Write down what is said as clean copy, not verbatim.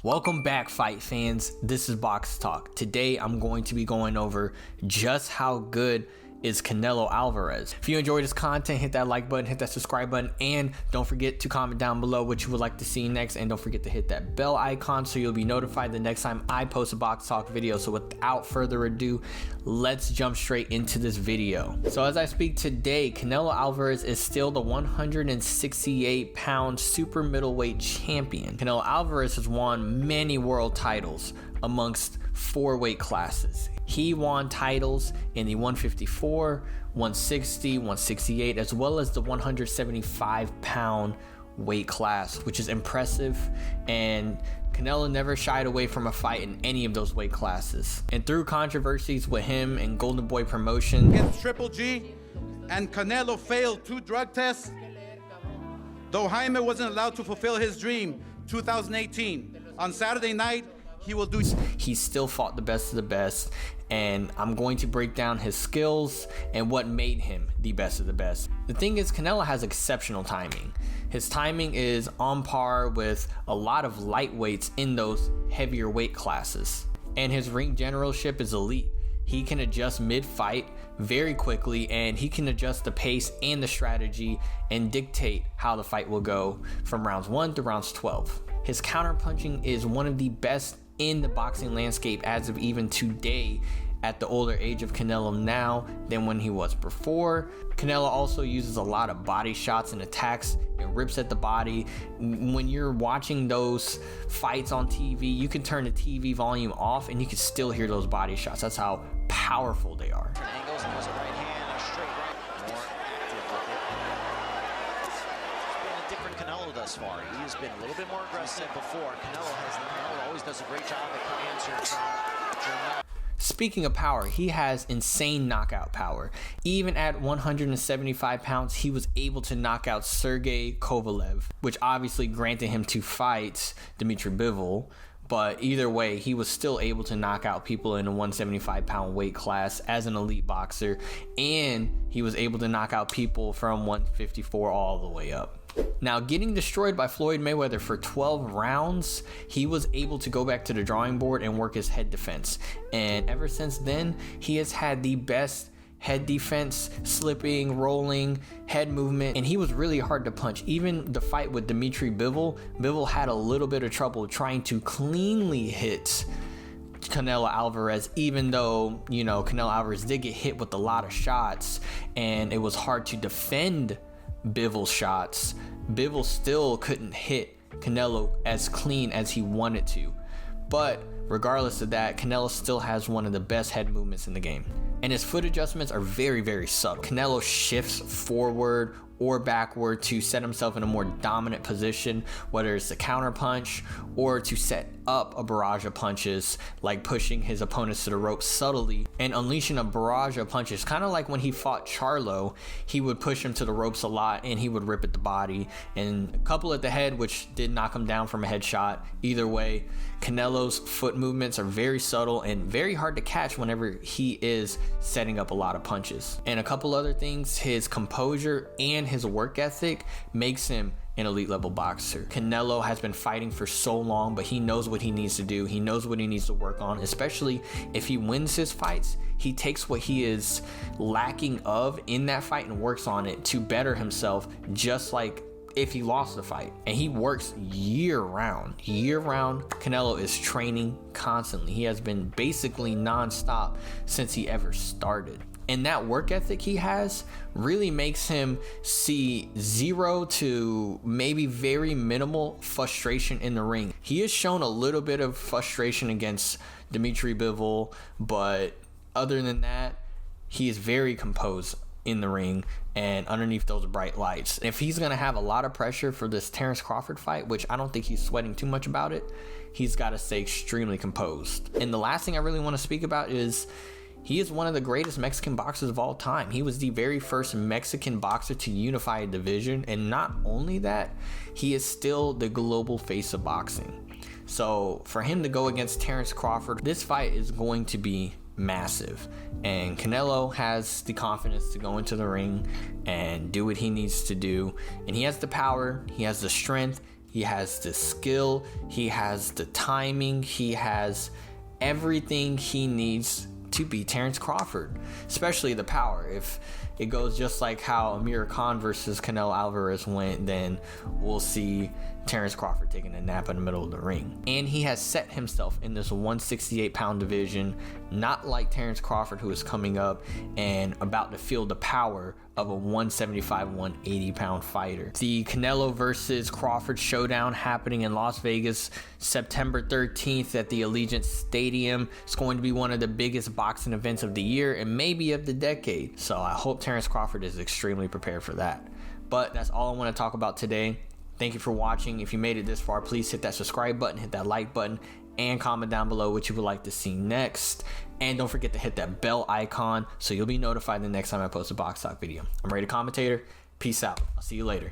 Welcome back, fight fans. This is BoxTalk. Today I'm going to be going over just how good is Canelo Alvarez. If you enjoyed this content, hit that like button, hit that subscribe button, and don't forget to comment down below what you would like to see next, and don't forget to hit that bell icon so you'll be notified the next time I post a BoxTalk video. So without further ado, let's jump straight into this video. So as I speak today, Canelo Alvarez is still the 168-pound super middleweight champion. Canelo Alvarez has won many world titles amongst 4 weight classes. He won titles in the 154, 160, 168, as well as the 175-pound weight class, which is impressive. And Canelo never shied away from a fight in any of those weight classes. And through controversies with him and Golden Boy Promotion against Triple G, and Canelo failed 2 drug tests, though Jaime wasn't allowed to fulfill his dream, 2018, on Saturday night, he still fought the best of the best, and I'm going to break down his skills and what made him the best of the best. The thing is, Canelo has exceptional timing. His timing is on par with a lot of lightweights in those heavier weight classes, and his ring generalship is elite. He can adjust mid-fight very quickly, and he can adjust the pace and the strategy and dictate how the fight will go from rounds 1 to rounds 12. His counterpunching is one of the best in the boxing landscape as of even today, at the older age of Canelo now than when he was before. Canelo also uses a lot of body shots and attacks and rips at the body. When you're watching those fights on TV, you can turn the TV volume off and you can still hear those body shots. That's how powerful they are. Angles, there's a right hand, a straight right, more active with it. It's been a different Canelo thus far. He has been a little bit more aggressive before. Canelo always does a great job at answering. Speaking of power, he has insane knockout power. Even at 175 pounds, he was able to knock out Sergey Kovalev, which obviously granted him to fight Dmitry Bivol. But either way, he was still able to knock out people in a 175-pound weight class as an elite boxer, and he was able to knock out people from 154 all the way up. Now, getting destroyed by Floyd Mayweather for 12 rounds, he was able to go back to the drawing board and work his head defense. And ever since then, he has had the best head defense, slipping, rolling, head movement, and he was really hard to punch. Even the fight with Dmitry Bivol, Bivol had a little bit of trouble trying to cleanly hit Canelo Alvarez, even though, you know, Canelo Alvarez did get hit with a lot of shots and it was hard to defend Bivol's shots. Bivol still couldn't hit Canelo as clean as he wanted to. But regardless of that, Canelo still has one of the best head movements in the game. And his foot adjustments are very, very subtle. Canelo shifts forward or backward to set himself in a more dominant position, whether it's a counter punch or to set up a barrage of punches, like pushing his opponents to the rope subtly and unleashing a barrage of punches. Kind of like when he fought Charlo, he would push him to the ropes a lot and he would rip at the body, and a couple at the head, which did knock him down from a headshot. Either way, Canelo's foot movements are very subtle and very hard to catch whenever he is setting up a lot of punches. And a couple other things, his composure and his work ethic makes him an elite level boxer. Canelo has been fighting for so long, but he knows what he needs to do. He knows what he needs to work on, especially if he wins his fights. He takes what he is lacking of in that fight and works on it to better himself, just like if he lost the fight. And he works year round. Canelo is training constantly. He has been basically non-stop since he ever started. And that work ethic he has really makes him see 0 to maybe very minimal frustration in the ring. He has shown a little bit of frustration against Dmitry Bivol, but other than that, he is very composed in the ring and underneath those bright lights. If he's going to have a lot of pressure for this Terrence Crawford fight, which I don't think he's sweating too much about it, he's got to stay extremely composed. And the last thing I really want to speak about is he is one of the greatest Mexican boxers of all time. He was the very first Mexican boxer to unify a division. And not only that, he is still the global face of boxing. So for him to go against Terrence Crawford, this fight is going to be massive. And Canelo has the confidence to go into the ring and do what he needs to do. And he has the power, he has the strength, He has the skill, he has the timing, he has everything he needs to beat Terrence Crawford, especially the power. If it goes just like how Amir Khan versus Canelo Alvarez went, then we'll see Terrence Crawford taking a nap in the middle of the ring. And he has set himself in this 168-pound division, not like Terrence Crawford, who is coming up and about to feel the power of a 175, 180-pound fighter. The Canelo versus Crawford showdown happening in Las Vegas, September 13th at the Allegiant Stadium. It's going to be one of the biggest boxing events of the year and maybe of the decade. So I hope Terrence Crawford is extremely prepared for that. But that's all I want to talk about today. Thank you for watching. If you made it this far, please hit that subscribe button, hit that like button, and comment down below what you would like to see next. And don't forget to hit that bell icon so you'll be notified the next time I post a BoxTalk video. I'm Ray the Commentator. Peace out. I'll see you later.